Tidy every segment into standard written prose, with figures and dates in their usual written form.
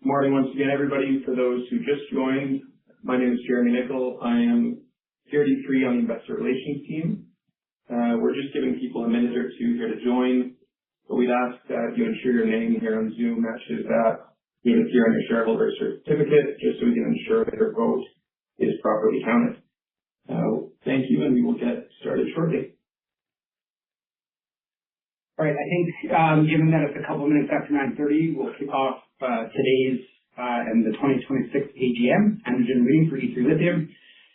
Morning once again, everybody. For those who just joined, my name is Jeremy Nickel. I am 33 on the Investor Relations team. We're just giving people a minute or two here to join, but we'd ask that you ensure your name here on Zoom matches that unit here on your shareholder certificate, just so we can ensure that your vote is properly counted. Thank you, and we will get started shortly. All right, I think given that it's a couple of minutes after 9:30, we'll kick off today's and the 2026 AGM, Annual General Meeting for E3 Lithium.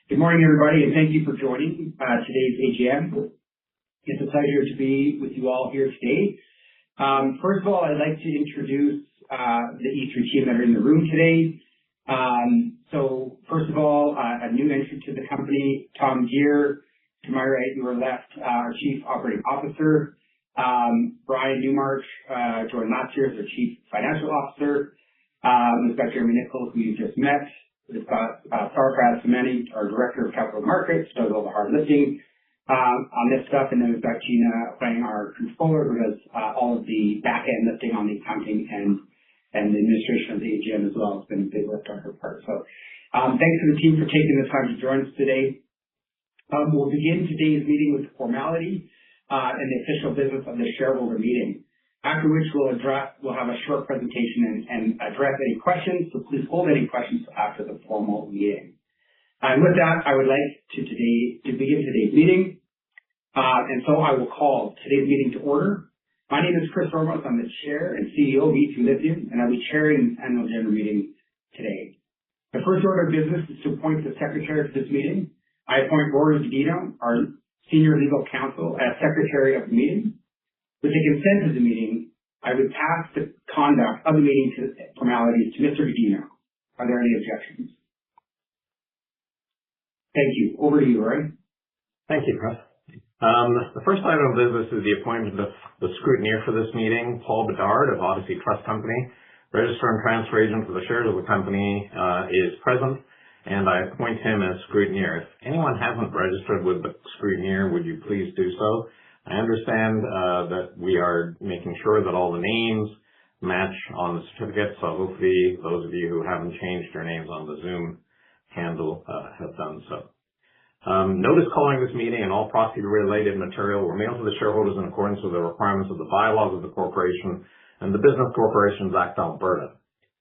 Good morning, everybody, and thank you for joining today's AGM. It's a pleasure to be with you all here today. First of all, I'd like to introduce the E3 team that are in the room today. So first of all, a new entrant to the company, Tom Gear, to my right, your left, our Chief Operating Officer. Brian Newmarch joined last year as our Chief Financial Officer. We've got Jeremy Nickel, who you just met. We've got Sarfraz Samani, our Director of Capital Markets, does all the hard lifting on this stuff. And then we've got Gina playing our Controller, who does all of the back-end lifting on the accounting and the administration of the AGM as well. It's been a big lift on her part. So thanks to the team for taking the time to join us today. We'll begin today's meeting with the formality and the official business of the shareholder meeting, after which we'll have a short presentation and address any questions. So please hold any questions after the formal meeting. And with that, I would like to begin today's meeting. And so I will call today's meeting to order. My name is Chris Ormos. I'm the Chair and CEO of E3 Lithium, and I'll be chairing the Annual General Meeting today. The first order of business is to appoint the Secretary for this meeting. I appoint Rory Dedino, our Senior Legal Counsel, as Secretary of the meeting. With the consent of the meeting, I would pass the conduct of the meeting formalities to Mr. Dedino. Are there any objections? Thank you. Over to you, Rory. Thank you, Chris. The first item of business is the appointment of the scrutineer for this meeting, Paul Bedard of Odyssey Trust Company, Registrar and Transfer Agent for the shares of the company, is present, and I appoint him as scrutineer. If anyone hasn't registered with the scrutineer, would you please do so? I understand that we are making sure that all the names match on the certificate, so hopefully those of you who haven't changed your names on the Zoom handle have done so. Notice calling this meeting and all proxy-related material were mailed to the shareholders in accordance with the requirements of the bylaws of the corporation and the Business Corporations Act, Alberta.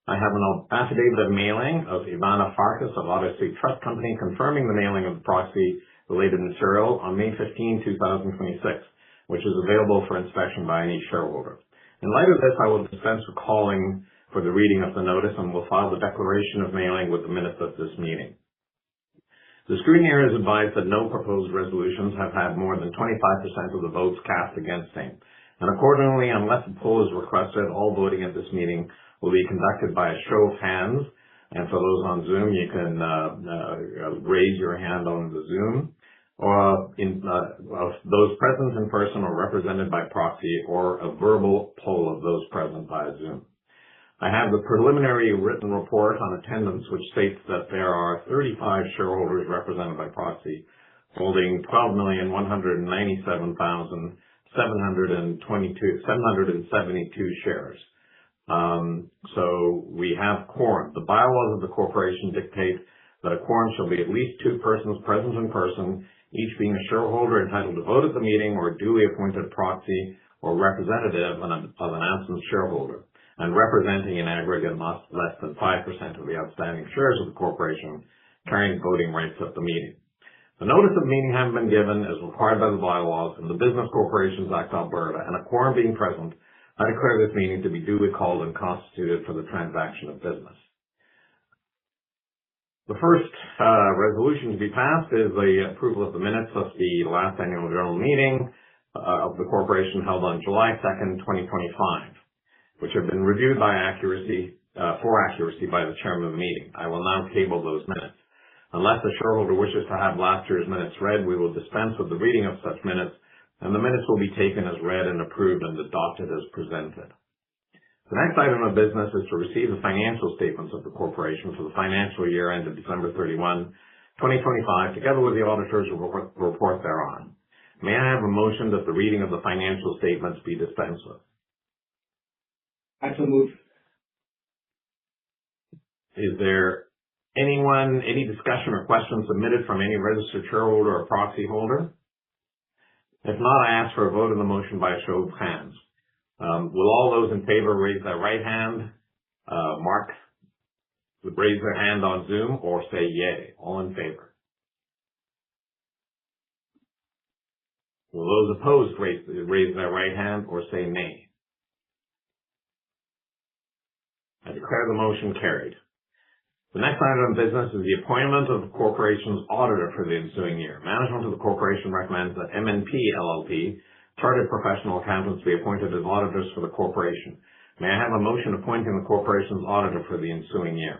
I have an affidavit of mailing of Ivana Farkas of Odyssey Trust Company confirming the mailing of the proxy-related material on May 15, 2026, which is available for inspection by any shareholder. In light of this, I will dispense with calling for the reading of the notice and will file the declaration of mailing with the minutes of this meeting. The scrutineer is advised that no proposed resolutions have had more than 25% of the votes cast against them, and accordingly, unless a poll is requested, all voting at this meeting will be conducted by a show of hands. And for those on Zoom, you can raise your hand on the Zoom, or those present in person or represented by proxy, or a verbal poll of those present via Zoom. I have the preliminary written report on attendance, which states that there are 35 shareholders represented by proxy, holding 12,197,772 shares. So we have quorum. The bylaws of the corporation dictate that a quorum shall be at least two persons present in person, each being a shareholder entitled to vote at the meeting or a duly appointed proxy or representative of an absent shareholder, and representing in aggregate not less than 5% of the outstanding shares of the corporation carrying voting rights at the meeting. The notice of meeting having been given as required by the bylaws and the Business Corporations Act, Alberta, and a quorum being present, I declare this meeting to be duly called and constituted for the transaction of business. The first resolution to be passed is the approval of the minutes of the last annual general meeting of the corporation held on July 2nd, 2025, which have been reviewed for accuracy by the chairman of the meeting. I will now table those minutes. Unless the shareholder wishes to have last year's minutes read, we will dispense with the reading of such minutes, and the minutes will be taken as read and approved and adopted as presented. The next item of business is to receive the financial statements of the corporation for the financial year ended December 31, 2025, together with the auditor's report thereon. May I have a motion that the reading of the financial statements be dispensed with? I so move. Is there any discussion or questions submitted from any registered shareholder or proxy holder? If not, I ask for a vote on the motion by a show of hands. Will all those in favor raise their right hand? Mark would raise their hand on Zoom or say yay. All in favor. Will those opposed raise their right hand or say nay? I declare the motion carried. The next item of business is the appointment of the corporation's auditor for the ensuing year. Management of the corporation recommends that MNP LLP, Chartered Professional Accountants, be appointed as auditors for the corporation. May I have a motion appointing the corporation's auditor for the ensuing year?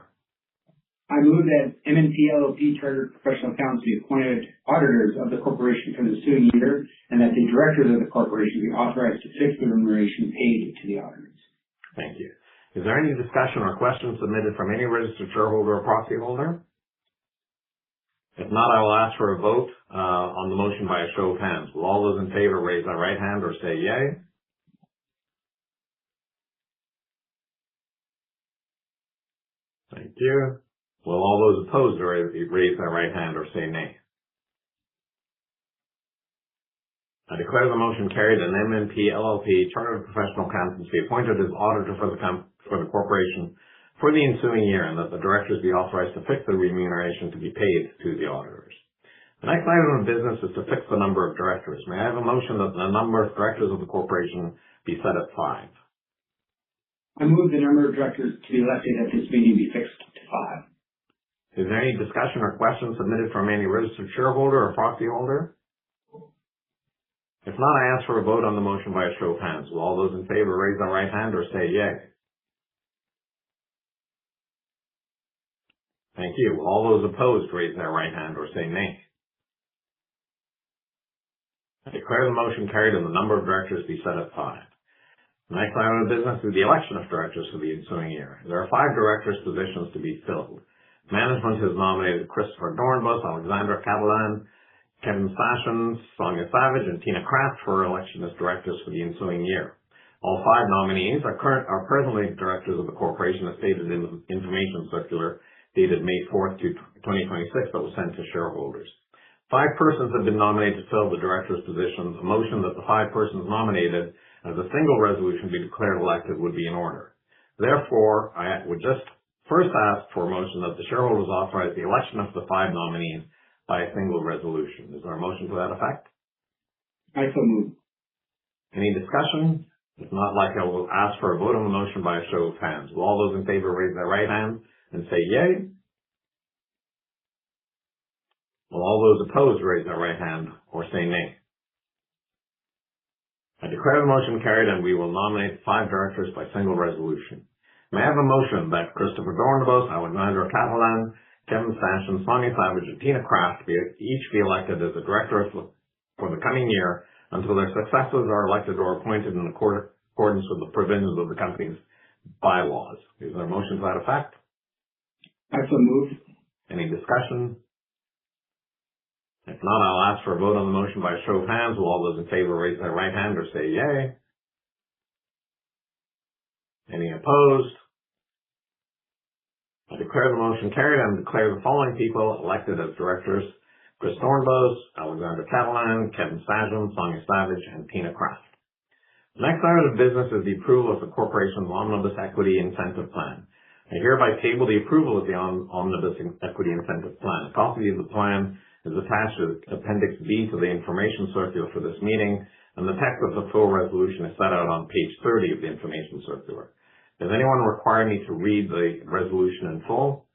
I move that MNP LLP Chartered Professional Accountants be appointed auditors of the corporation for the ensuing year, and that the directors of the corporation be authorized to fix the remuneration paid to the auditors. Thank you. Is there any discussion or questions submitted from any registered shareholder or proxy holder? If not, I will ask for a vote on the motion by a show of hands. Will all those in favor raise their right hand or say yay? Thank you. Will all those opposed raise their right hand or say nay? I declare the motion carried and MNP LLP Chartered Professional Accountants be appointed as auditor for the corporation for the ensuing year, and that the directors be authorized to fix the remuneration to be paid to the auditors. The next item of business is to fix the number of directors. May I have a motion that the number of directors of the corporation be set at 5? I move the number of directors to be elected at this meeting be fixed to 5. Is there any discussion or questions submitted from any registered shareholder or proxy holder? If not, I ask for a vote on the motion by a show of hands. Will all those in favor raise their right hand or say yay? Thank you. Will all those opposed raise their right hand or say nay? I declare the motion carried and the number of directors be set at 5. The next item of business is the election of directors for the ensuing year. There are 5 directors' positions to be filled. Management has nominated Christopher Dornbus, Alexandra Catalan, Kevin Sassions, Sonia Savage, and Tina Kraft for election as directors for the ensuing year. All 5 nominees are presently directors of the corporation as stated in the information circular dated May 4th, 2026 that was sent to shareholders. 5 persons have been nominated to fill the directors' positions. A motion that the 5 persons nominated as a single resolution be declared elected would be in order. Therefore, I would just first ask for a motion that the shareholders authorize the election of the 5 nominees by a single resolution. Is there a motion to that effect? I so move. Any discussion? If not, I will ask for a vote on the motion by a show of hands. Will all those in favor raise their right hand and say yay? Will all those opposed raise their right hand or say nay? I declare the motion carried and we will nominate 5 directors by single resolution. May I have a motion that Christopher Dornbus, Alexandra Catalan, Kevin Sassions, Sonia Savage, and Tina Kraft each be elected as a director for the coming year until their successors are elected or appointed in accordance with the provisions of the company's bylaws. Is there a motion to that effect? I so move. Any discussion? If not, I'll ask for a vote on the motion by a show of hands. Will all those in favor raise their right hand or say yay? Any opposed? I declare the motion carried and declare the following people elected as directors: Chris Dornbus, Alexandra Catalan, Kevin Sassions, Sonia Savage, and Tina Kraft. The next item of business is the approval of the corporation's Omnibus Equity Incentive Plan. I hereby table the approval of the Omnibus Equity Incentive Plan. A copy of the plan is attached to Appendix B to the information circular for this meeting, and the text of the full resolution is set out on page 30 of the information circular. Does anyone require me to read the resolution in full?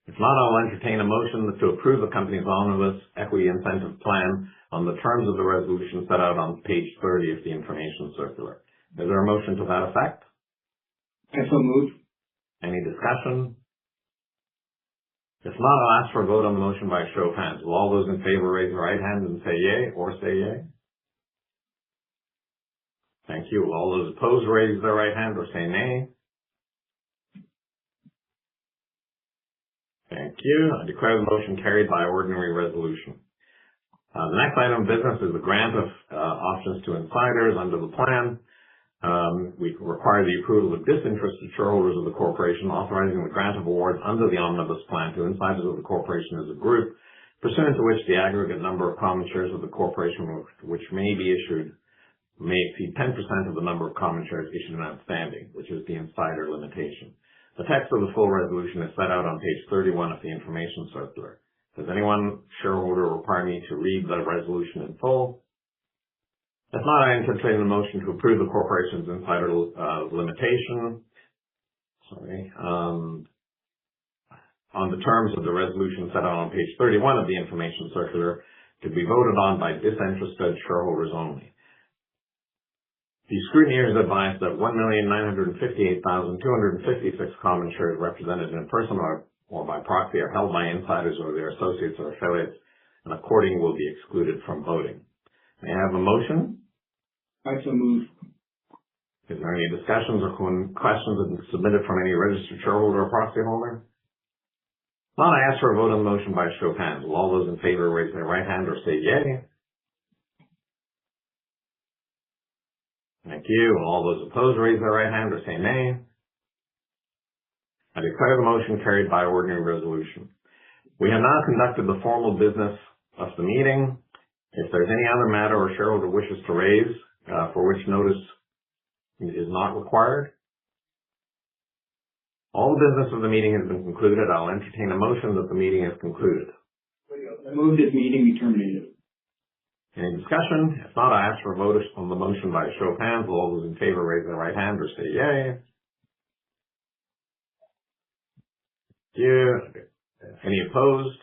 If not, I'll entertain a motion to approve the company's Omnibus Equity Incentive Plan on the terms of the resolution set out on page 30 of the information circular. Is there a motion to that effect? I so move. Any discussion? If not, I'll ask for a vote on the motion by a show of hands. Will all those in favor raise their right hand and say yay or say yay? Thank you. Will all those opposed raise their right hand or say nay? Thank you. I declare the motion carried by ordinary resolution. The next item of business is the grant of options to insiders under the plan. We require the approval of disinterested shareholders of the corporation, authorizing the grant of awards under the Omnibus Plan to insiders of the corporation as a group, pursuant to which the aggregate number of common shares of the corporation which may be issued may exceed 10% of the number of common shares issued and outstanding, which is the insider limitation. The text of the full resolution is set out on page 31 of the information circular. Does anyone, shareholder, require me to read the resolution in full? If not, I entertain the motion to approve the corporation's insider limitation. On the terms of the resolution set out on page 31 of the information circular, to be voted on by disinterested shareholders only. The scrutineers advised that 1,958,256 common shares represented in person or by proxy are held by insiders or their associates or affiliates, and accordingly will be excluded from voting. May I have a motion? I so move. Is there any discussions or questions that have been submitted from any registered shareholder or proxy holder? Not, I ask for a vote on the motion by show of hands. Will all those in favor raise their right hand or say yay? Thank you. Will all those opposed raise their right hand or say nay? I declare the motion carried by ordinary resolution. We have now conducted the formal business of the meeting. If there's any other matter or shareholder wishes to raise, for which notice is not required, all the business of the meeting has been concluded. I'll entertain a motion that the meeting is concluded. I move this meeting be terminated. Any discussion? If not, I ask for a vote on the motion by a show of hands. Will all those in favor raise their right hand or say yay? Thank you. Any opposed?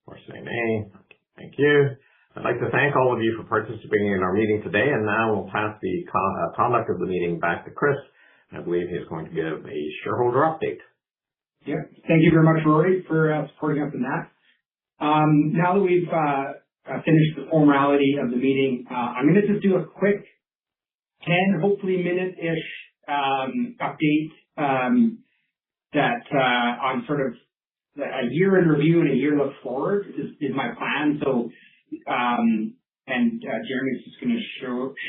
Or say nay? Thank you. I'd like to thank all of you for participating in our meeting today, and now we'll pass the conduct of the meeting back to Chris. I believe he's going to give a shareholder update. Yeah. Thank you very much, Rory, for supporting us in that. Now that we've finished the formality of the meeting, I'm going to just do a quick 10, hopefully minute-ish update that on sort of a year in review and a year look forward is my plan. So, Jeremy's just going to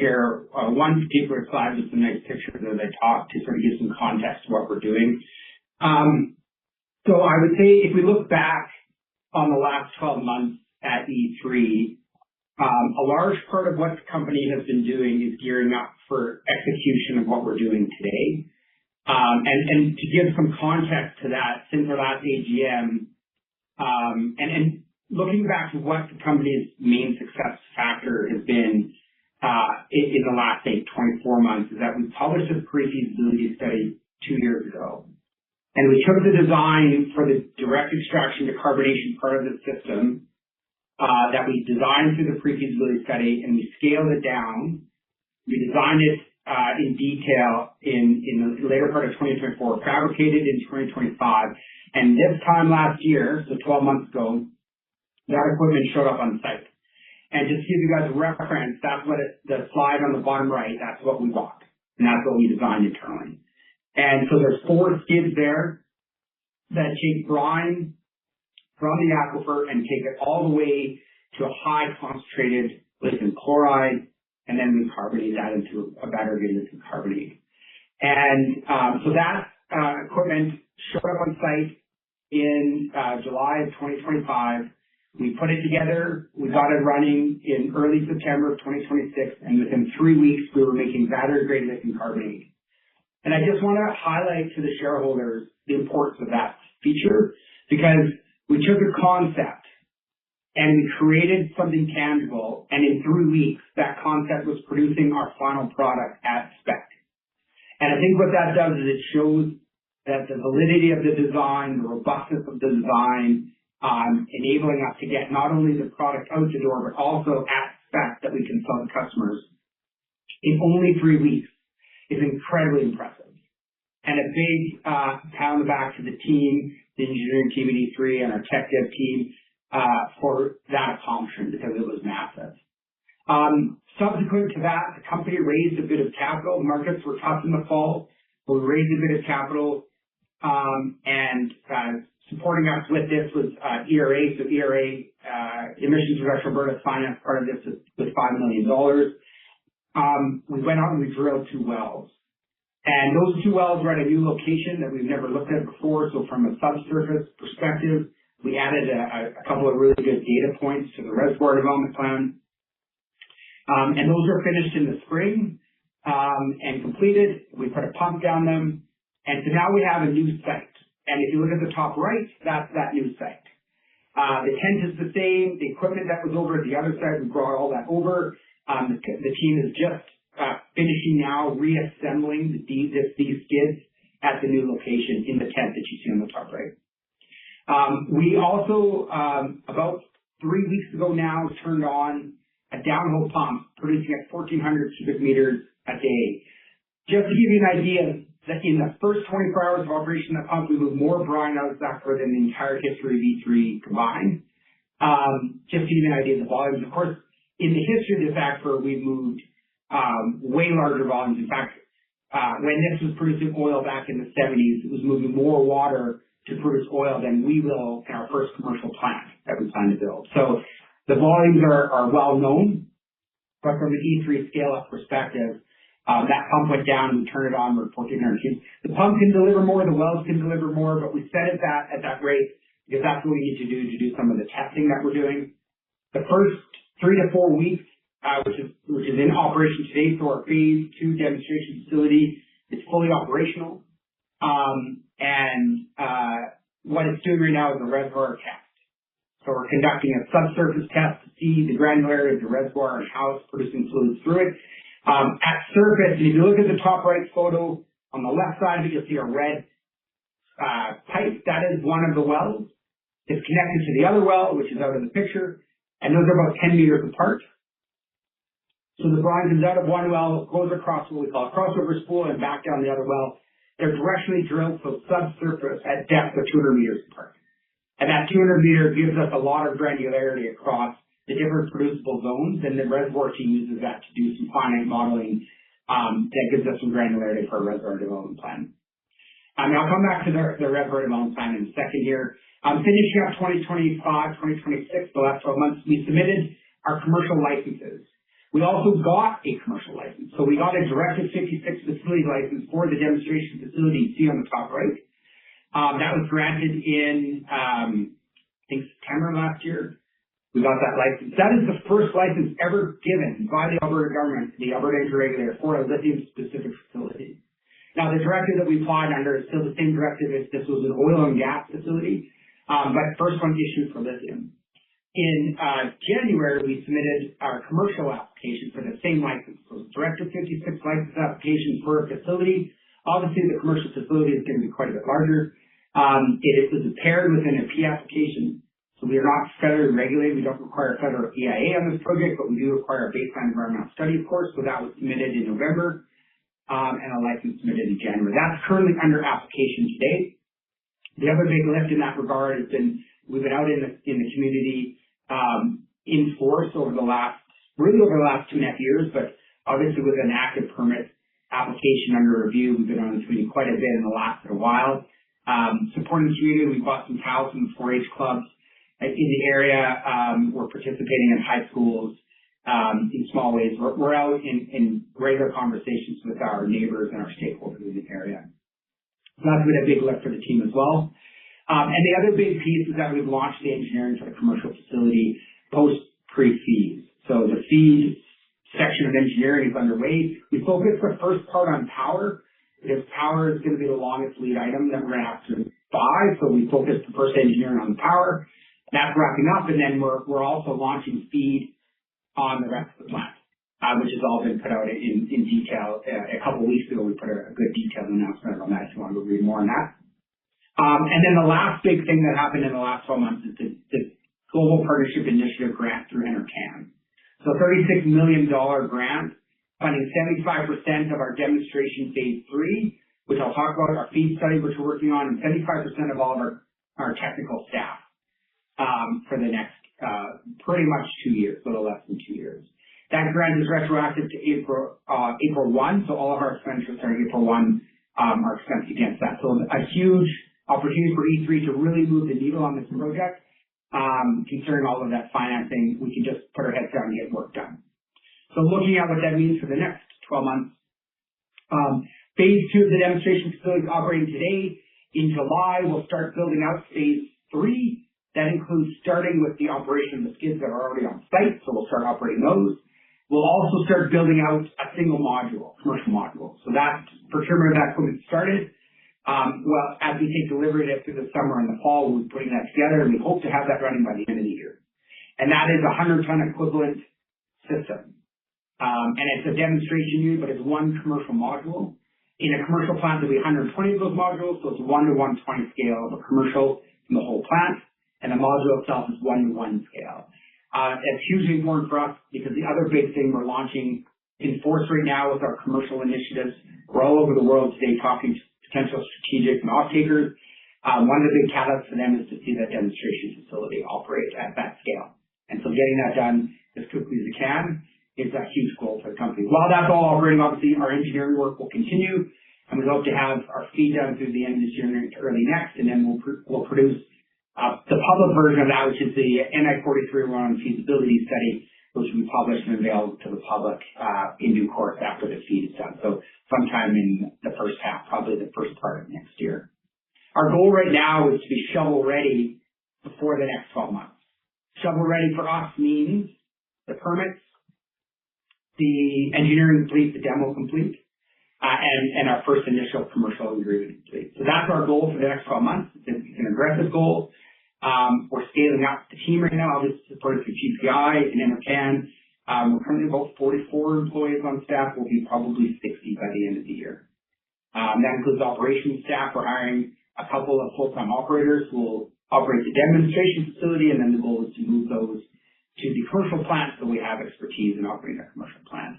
share one particular slide with some nice pictures as I talk to sort of give some context to what we're doing. So I would say if we look back on the last 12 months at E3, a large part of what the company has been doing is gearing up for execution of what we're doing today. And to give some context to that, since our last AGM, and looking back to what the company's main success factor has been in the last, say, 24 months, is that we published a pre-feasibility study 2 years ago. And we took the design for the direct extraction to carbonation part of the system that we designed through the pre-feasibility study, and we scaled it down. We designed it in detail in the later part of 2024, fabricated in 2025, and this time last year, so 12 months ago, that equipment showed up on site. And just to give you guys a reference, that's what the slide on the bottom right, that's what we bought, and that's what we designed internally. And so there's 4 skids there that take brine from the aquifer and take it all the way to a high concentrated lithium chloride, and then we carbonate that into a battery lithium carbonate. And so that equipment showed up on site in July of 2025. We put it together, we got it running in early September of 2026, and within 3 weeks we were making battery-grade lithium carbonate. And I just want to highlight to the shareholders the importance of that feature, because we took a concept and we created something tangible, and in 3 weeks that concept was producing our final product at spec. And I think what that does is it shows that the validity of the design, the robustness of the design, enabling us to get not only the product out the door, but also at spec that we can sell to customers in only 3 weeks is incredibly impressive. And a big pound on the back to the team, the engineering team at E3 and our tech dev team for that accomplishment, because it was massive. Subsequent to that, the company raised a bit of capital. Markets were tough in the fall, but we raised a bit of capital, and supporting us with this was ERA. So ERA, Emissions Reduction Alberta, financed part of this with $5 million. we went out and we drilled 2 wells. And those 2 wells were at a new location that we've never looked at before. So from a subsurface perspective, we added a couple of really good data points to the reservoir development plan. And those were finished in the spring and completed. We put a pump down them. And so now we have a new site. And if you look at the top right, that's that new site. The tent is the same. The equipment that was over at the other side, we brought all that over. The team is just finishing now reassembling these skids at the new location in the tent that you see on the top right. We also, about 3 weeks ago now, turned on a downhole pump producing at 1,400 cubic meters a day. Just to give you an idea that in the first 24 hours of operation of the pump, we moved more brine out of the aquifer than the entire history of E3 combined. Just to give you an idea of the volumes. Of course, in the history of this aquifer, we've moved way larger volumes. In fact, when this was producing oil back in the 70s, it was moving more water to produce oil than we will in our first commercial plant that we plan to build. So the volumes are well known, but from an E3 scale-up perspective, that pump went down, we turned it on, we're 1,400 cubes. The pump can deliver more, the wells can deliver more, but we set it at that rate because that's what we need to do some of the testing that we're doing. The first 3 to 4 weeks, which is in operation today, so our phase 2 demonstration facility is fully operational. What it's doing right now is a reservoir test. So we're conducting a subsurface test to see the granularity of the reservoir and how it's producing fluids through it. At surface, and if you look at the top right photo, on the left side of it, you'll see a red pipe. That is one of the wells. It's connected to the other well, which is out in the picture, and those are about 10 meters apart. So the brine comes out of one well, goes across what we call a crossover spool, and back down the other well. They're directionally drilled, so subsurface at depth of 200 meters apart. And that 200 meter gives us a lot of granularity across the different producible zones, and the reservoir team uses that to do some finite modeling that gives us some granularity for our reservoir development plan. I'll come back to the reservoir development plan in a second here. Finishing up 2025, 2026, the last 12 months, we submitted our commercial licenses. We also got a commercial license. So we got a Directive 56 facility license for the demonstration facility you see on the top right. That was granted in, I think, September last year. We got that license. That is the first license ever given by the Alberta government, the Alberta Energy Regulator, for a lithium-specific facility. Now, the directive that we applied under is still the same directive as this was an oil and gas facility, but first one issued for lithium. In January, we submitted our commercial application for the same license. So Directive 56 license application for a facility. Obviously, the commercial facility is going to be quite a bit larger. It was paired with an EP application. So we are not federally regulated. We don't require a federal EIA on this project, but we do require a baseline environmental study, of course. So that was submitted in November, and a license submitted in January. That's currently under application today. The other big lift in that regard has been we've been out in the community in force over the last 2.5 years, but obviously with an active permit application under review, we've been on the community quite a bit in the last little while. Supporting the community, we bought some cows from the 4-H clubs in the area. We're participating in high schools in small ways. We're out in regular conversations with our neighbors and our stakeholders in the area. So that's been a big lift for the team as well. And the other big piece is that we've launched the engineering for the commercial facility post pre-feed. So the feed section of engineering is underway. We focused the first part on power because power is going to be the longest lead item that we're going to have to buy. So we focused the first engineering on the power. That's wrapping up, and then we're also launching feed on the rest of the plant, which has all been put out in detail. A couple of weeks ago, we put a good detailed announcement on that if you want to read more on that. And then the last big thing that happened in the last 12 months is the Global Partnership Initiative grant through NRCan. So $36 million grant funding 75% of our demonstration phase 3, which I'll talk about, our feed study, which we're working on, and 75% of all of our technical staff for the next pretty much 2 years, a little less than 2 years. That grant is retroactive to April 1, so all of our expenditures starting April 1 are expensed against that. So a huge opportunity for E3 to really move the needle on this project. Considering all of that financing, we can just put our heads down and get work done. So looking at what that means for the next 12 months, phase 2 of the demonstration facility is operating today. In July, we'll start building out phase 3. That includes starting with the operation of the skids that are already on site, so we'll start operating those. We'll also start building out a single module, commercial module. So that procurement of that equipment started. Well, as we take delivery of it through the summer and the fall, we'll be putting that together, and we hope to have that running by the end of the year. And that is a 100-ton equivalent system. And it's a demonstration unit, but it's one commercial module. In a commercial plant, there'll be 120 of those modules, so it's 1 to 120 scale of a commercial in the whole plant, and the module itself is 1 to 1 scale. It's hugely important for us because the other big thing we're launching in force right now with our commercial initiatives, we're all over the world today talking to potential strategic and off-takers. One of the big catalysts for them is to see that demonstration facility operate at that scale. And so getting that done as quickly as we can is a huge goal for the company. While that's all operating, obviously, our engineering work will continue, and we hope to have our feed done through the end of this year and early next, and then we'll produce the public version of that, which is the NI 4301 feasibility study, which will be published and available to the public in due course after the feed is done. So sometime in the first half, probably the first part of next year. Our goal right now is to be shovel ready before the next 12 months. Shovel ready for us means the permits, the engineering complete, the demo complete, and our first initial commercial agreement complete. So that's our goal for the next 12 months. It's an aggressive goal. We're scaling up the team right now, obviously supported through GPI and Enercan. We're currently about 44 employees on staff. We'll be probably 60 by the end of the year. That includes operations staff. We're hiring a couple of full-time operators who will operate the demonstration facility, and then the goal is to move those to the commercial plant so we have expertise in operating a commercial plant.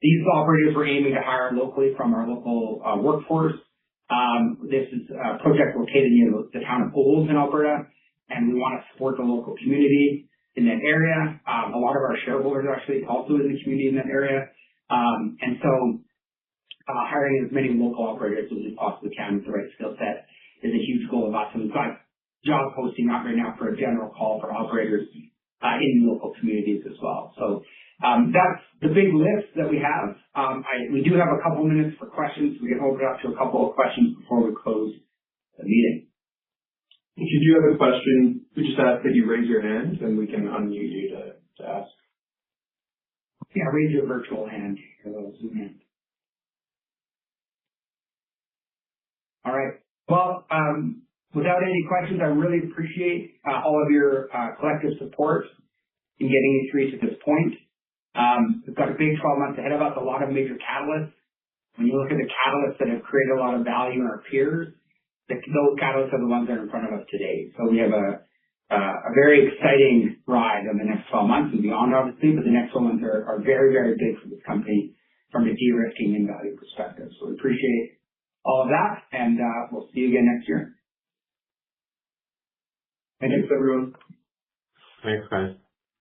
These operators we're aiming to hire locally from our local workforce. This is a project located near the town of Upheld in Alberta, and we want to support the local community in that area. A lot of our shareholders are actually also in the community in that area. And so hiring as many local operators as we possibly can with the right skill set is a huge goal of us. And we've got job posting out right now for a general call for operators in local communities as well. So that's the big list that we have. We do have a couple minutes for questions. We can open it up to a couple of questions before we close the meeting. If you do have a question, we just ask that you raise your hand and we can unmute you to ask. Yeah, raise your virtual hand. Zoom hand. All right. Well, without any questions, I really appreciate all of your collective support in getting it through to this point. We've got a big 12 months ahead of us, a lot of major catalysts. When you look at the catalysts that have created a lot of value in our peers, those catalysts are the ones that are in front of us today. So we have a very exciting ride in the next 12 months and beyond, obviously, but the next 12 months are very, very big for this company from a de-risking and value perspective. So we appreciate all of that, and we'll see you again next year. Thanks, everyone. Thanks, guys.